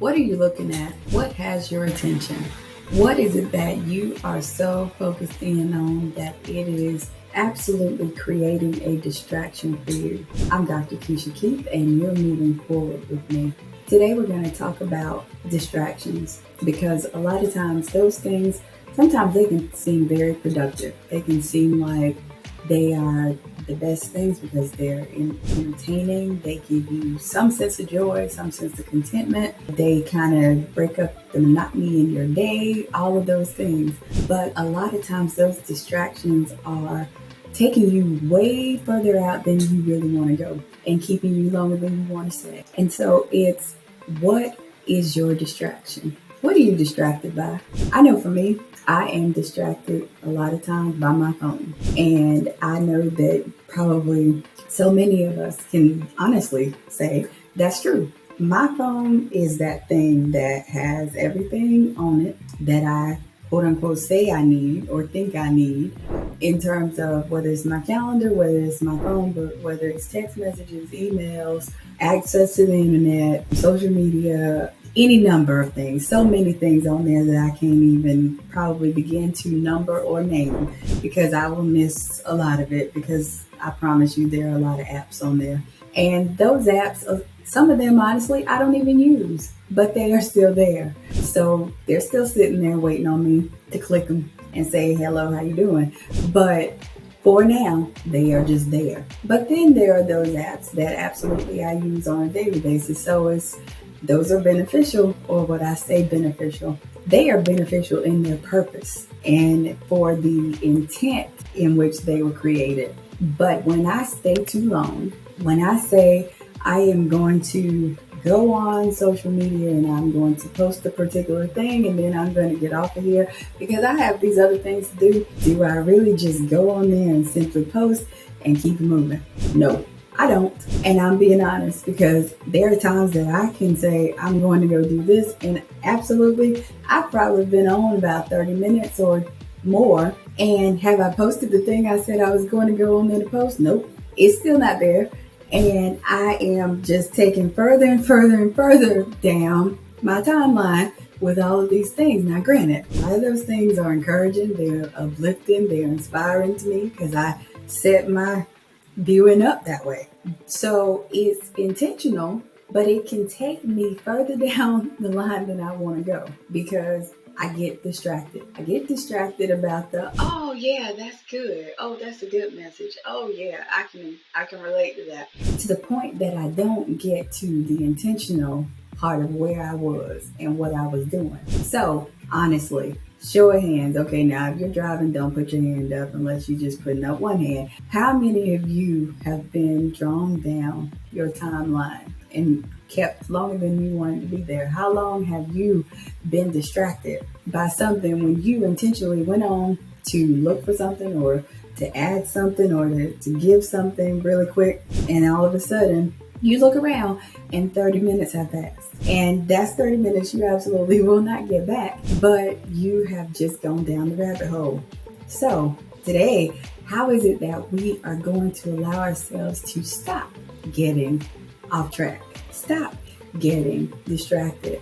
What are you looking at? What has your attention? What is it that you are so focused in on that it is absolutely creating a distraction for you? I'm Dr. Keshia Keith, and you're moving forward with me. Today, we're going to talk about distractions because a lot of times those things, sometimes they can seem very productive. They can seem like they are the best things because they're entertaining. They give you some sense of joy, some sense of contentment. They kind of break up the monotony in your day, all of those things. But a lot of times those distractions are taking you way further out than you really want to go and keeping you longer than you want to stay. And so it's, what is your distraction? What are you distracted by? I know for me, I am distracted a lot of times by my phone. And I know that probably so many of us can honestly say that's true. My phone is that thing that has everything on it that I quote unquote say I need or think I need in terms of whether it's my calendar, whether it's my phone book, whether it's text messages, emails, access to the internet, social media, any number of things, so many things on there that I can't even probably begin to number or name because I will miss a lot of it because I promise you there are a lot of apps on there. And those apps, some of them honestly I don't even use, but they are still there. So they're still sitting there waiting on me to click them and say, hello, how you doing? But for now, they are just there. But then there are those apps that absolutely I use on a daily basis. So those are beneficial, or what I say beneficial. They are beneficial in their purpose and for the intent in which they were created. But when I stay too long, when I say I am going to go on social media and I'm going to post a particular thing and then I'm going to get off of here because I have these other things to do I really just go on there and simply post and keep it moving? No, I don't. And I'm being honest because there are times that I can say I'm going to go do this, and absolutely I've probably been on about 30 minutes or more. And have I posted the thing I said I was going to go on there to post? Nope, it's still not there. And I am just taking further and further and further down my timeline with all of these things. Now, granted, a lot of those things are encouraging, they're uplifting, they're inspiring to me because I set my viewing up that way. So it's intentional, but it can take me further down the line than I want to go because I get distracted. I get distracted about oh yeah, that's good. Oh, that's a good message. Oh yeah, I can relate to that. To the point that I don't get to the intentional part of where I was and what I was doing. So honestly, show of hands. Okay, now if you're driving, don't put your hand up unless you're just putting up one hand. How many of you have been drawn down your timeline and kept longer than you wanted to be there? How long have you been distracted by something when you intentionally went on to look for something or to add something or to give something really quick, and all of a sudden you look around and 30 minutes have passed? And that's 30 minutes you absolutely will not get back, but you have just gone down the rabbit hole. So today, how is it that we are going to allow ourselves to stop getting off track? Stop getting distracted.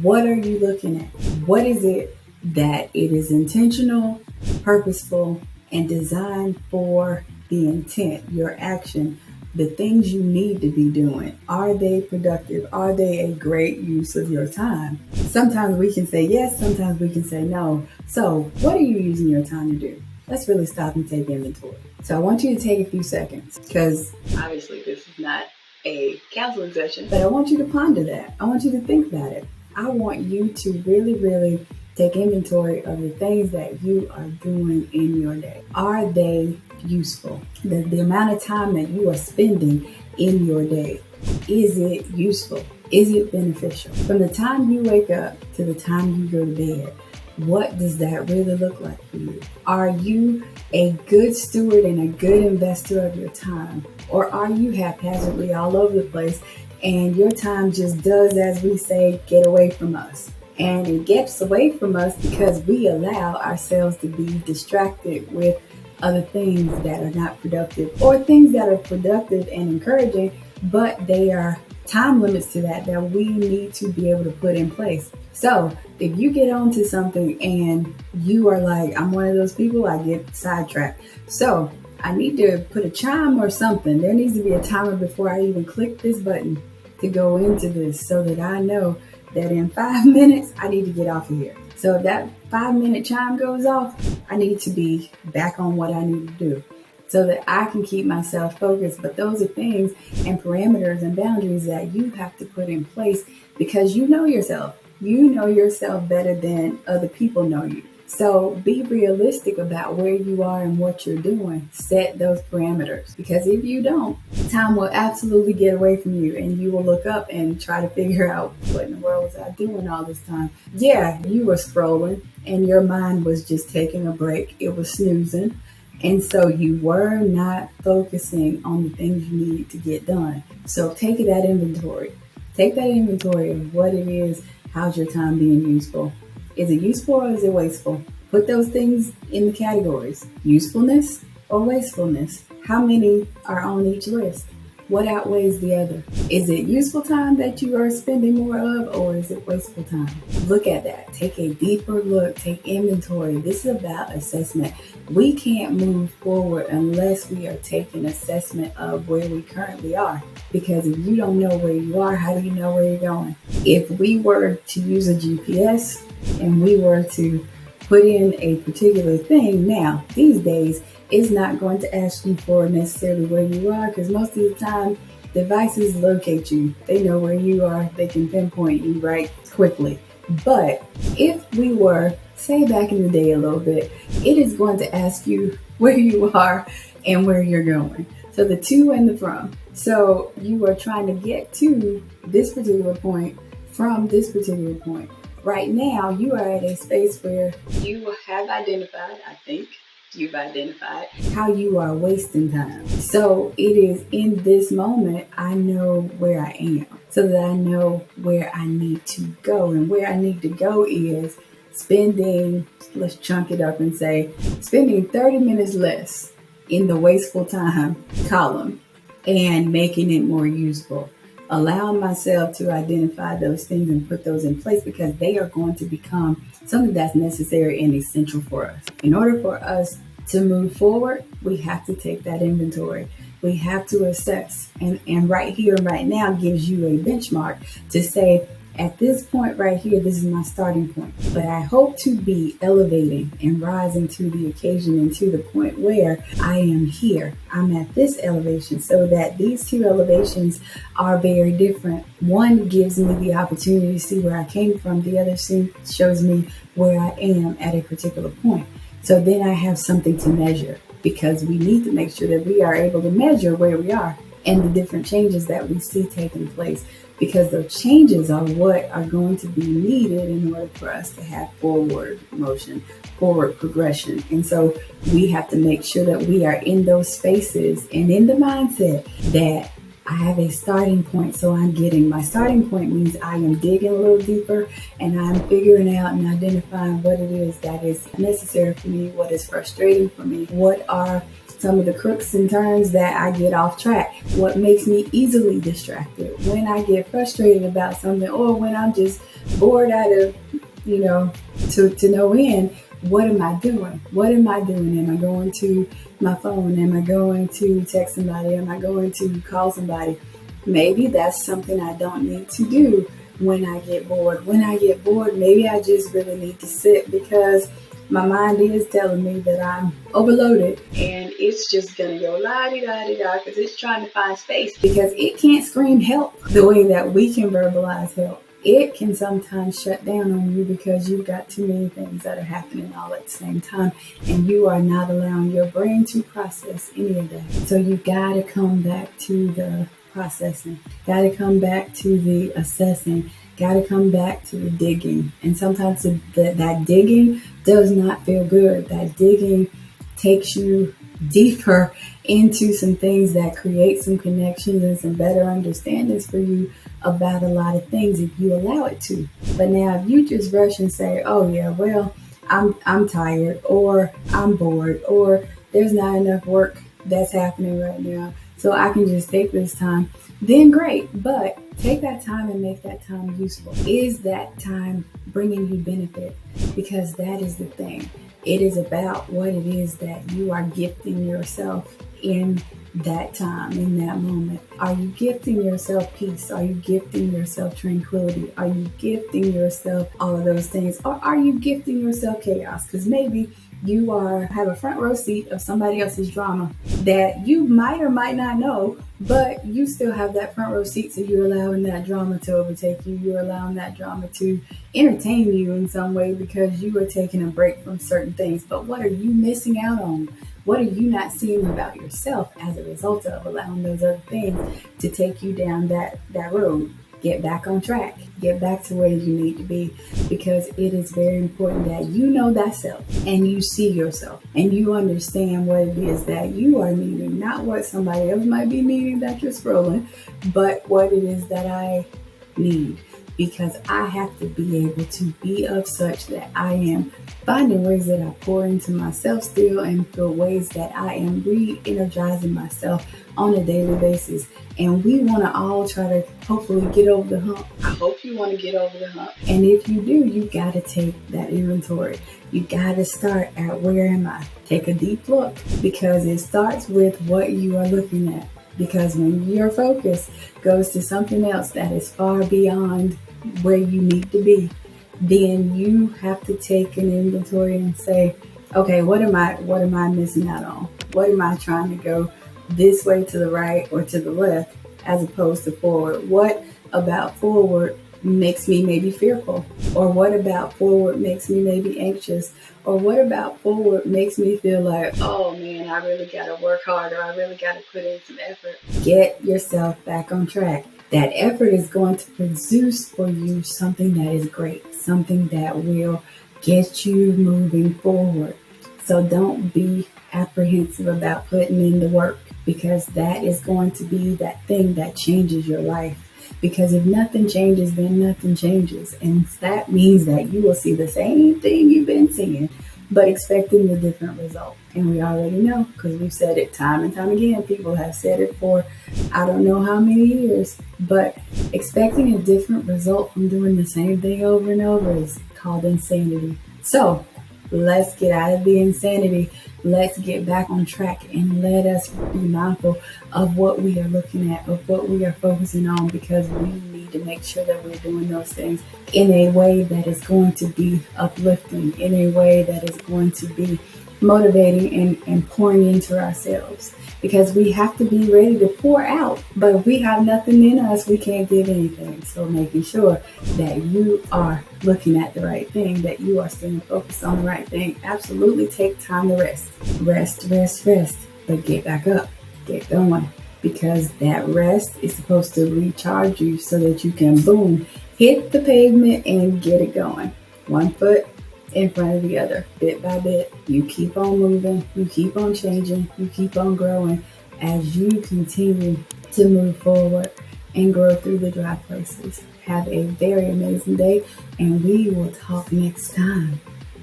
What are you looking at? What is it that it is intentional, purposeful, and designed for the intent, your action, the things you need to be doing? Are they productive? Are they a great use of your time? Sometimes we can say yes, sometimes we can say no. So what are you using your time to do? Let's really stop and take inventory. So I want you to take a few seconds because obviously this is not a counseling session, but I want you to ponder that. I want you to think about it. I want you to really, really take inventory of the things that you are doing in your day. Are they useful? The amount of time that you are spending in your day, is it useful? Is it beneficial? From the time you wake up to the time you go to bed, what does that really look like for you? Are you a good steward and a good investor of your time? Or are you haphazardly all over the place and your time just does, as we say, get away from us? And it gets away from us because we allow ourselves to be distracted with other things that are not productive, or things that are productive and encouraging, but they are time limits to that we need to be able to put in place. So if you get onto something and you are like, I'm one of those people, I get sidetracked. So I need to put a chime or something. There needs to be a timer before I even click this button to go into this so that I know that in 5 minutes I need to get off of here. So if that 5 minute chime goes off, I need to be back on what I need to do so that I can keep myself focused. But those are things and parameters and boundaries that you have to put in place because you know yourself. You know yourself better than other people know you. So be realistic about where you are and what you're doing. Set those parameters because if you don't, time will absolutely get away from you and you will look up and try to figure out what in the world was I doing all this time. Yeah, you were scrolling and your mind was just taking a break. It was snoozing. And so you were not focusing on the things you need to get done. So take that inventory. Take that inventory of what it is. How's your time being useful? Is it useful or is it wasteful? Put those things in the categories. Usefulness or wastefulness? How many are on each list? What outweighs the other? Is it useful time that you are spending more of or is it wasteful time? Look at that. Take a deeper look. Take inventory. This is about assessment. We can't move forward unless we are taking assessment of where we currently are. Because if you don't know where you are, how do you know where you're going? If we were to use a GPS and we were to put in a particular thing, now, these days, it's not going to ask you for necessarily where you are because most of the time, devices locate you. They know where you are. They can pinpoint you right quickly. But if we were, say back in the day a little bit, it is going to ask you where you are and where you're going. So the to and the from. So you are trying to get to this particular point from this particular point. Right now, you are at a space where you have identified, I think, you've identified how you are wasting time. So it is in this moment, I know where I am so that I know where I need to go. And where I need to go is spending, let's chunk it up and say, spending 30 minutes less in the wasteful time column and making it more useful. Allowing myself to identify those things and put those in place because they are going to become something that's necessary and essential for us. In order for us to move forward, we have to take that inventory. We have to assess. And right here, right now, gives you a benchmark to say, at this point right here, this is my starting point. But I hope to be elevating and rising to the occasion and to the point where I am here. I'm at this elevation so that these two elevations are very different. One gives me the opportunity to see where I came from. The other shows me where I am at a particular point. So then I have something to measure because we need to make sure that we are able to measure where we are and the different changes that we see taking place. Because those changes are what are going to be needed in order for us to have forward motion, forward progression. And so we have to make sure that we are in those spaces and in the mindset that I have a starting point. So I'm getting my starting point means I am digging a little deeper and I'm figuring out and identifying what it is that is necessary for me, what is frustrating for me, what are some of the crooks and turns that I get off track, what makes me easily distracted, when I get frustrated about something, or when I'm just bored out of, to no end. What am I doing? What am I doing? Am I going to my phone? Am I going to text somebody? Am I going to call somebody? Maybe that's something I don't need to do when I get bored. When I get bored, maybe I just really need to sit because my mind is telling me that I'm overloaded and it's just going to go la-di-da-di-da because it's trying to find space because it can't scream help the way that we can verbalize help. It can sometimes shut down on you because you've got too many things that are happening all at the same time and you are not allowing your brain to process any of that. So you got to come back to the processing, got to come back to the assessing, got to come back to the digging. And sometimes that digging does not feel good. That digging takes you deeper into some things that create some connections and some better understandings for you about a lot of things if you allow it to. But now if you just rush and say, oh yeah, well, I'm tired or I'm bored or there's not enough work that's happening right now, so I can just take this time, then great. But take that time and make that time useful. Is that time bringing you benefit? Because that is the thing. It is about what it is that you are gifting yourself in that time, in that moment. Are you gifting yourself peace? Are you gifting yourself tranquility? Are you gifting yourself all of those things? Or are you gifting yourself chaos? Because maybe you have a front row seat of somebody else's drama that you might or might not know, but you still have that front row seat, so you're allowing that drama to overtake you. You're allowing that drama to entertain you in some way because you are taking a break from certain things. But what are you missing out on? What are you not seeing about yourself as a result of allowing those other things to take you down that road? Get back on track. Get back to where you need to be, because it is very important that you know thyself and you see yourself and you understand what it is that you are needing, not what somebody else might be needing that you're scrolling, but what it is that I need. Because I have to be able to be of such that I am finding ways that I pour into myself still, and for ways that I am re-energizing myself on a daily basis. And we want to all try to hopefully get over the hump. I hope you want to get over the hump. And if you do, you got to take that inventory. You got to start at where am I? Take a deep look, because it starts with what you are looking at. Because when your focus goes to something else that is far beyond where you need to be, then you have to take an inventory and say, okay, what am I missing out on? What am I trying to go this way to the right or to the left as opposed to forward? What about forward makes me maybe fearful? Or what about forward makes me maybe anxious? Or what about forward makes me feel like, oh man, I really gotta work harder. I really gotta put in some effort. Get yourself back on track. That effort is going to produce for you something that is great, something that will get you moving forward. So don't be apprehensive about putting in the work, because that is going to be that thing that changes your life. Because if nothing changes, then nothing changes. And that means that you will see the same thing you've been seeing, but expecting a different result. And we already know, because we've said it time and time again. People have said it for I don't know how many years, but expecting a different result from doing the same thing over and over is called insanity. So let's get out of the insanity. Let's get back on track, and let us be mindful of what we are looking at, of what we are focusing on, because we need to make sure that we're doing those things in a way that is going to be uplifting, in a way that is going to be motivating and pouring into ourselves. Because we have to be ready to pour out, but if we have nothing in us, we can't give anything. So making sure that you are looking at the right thing, that you are staying focused on the right thing. Absolutely take time to rest. Rest, but get back up, get going. Because that rest is supposed to recharge you so that you can, boom, hit the pavement and get it going. One foot in front of the other, bit by bit. You keep on moving, you keep on changing, you keep on growing as you continue to move forward and grow through the dry places. Have a very amazing day, and we will talk next time.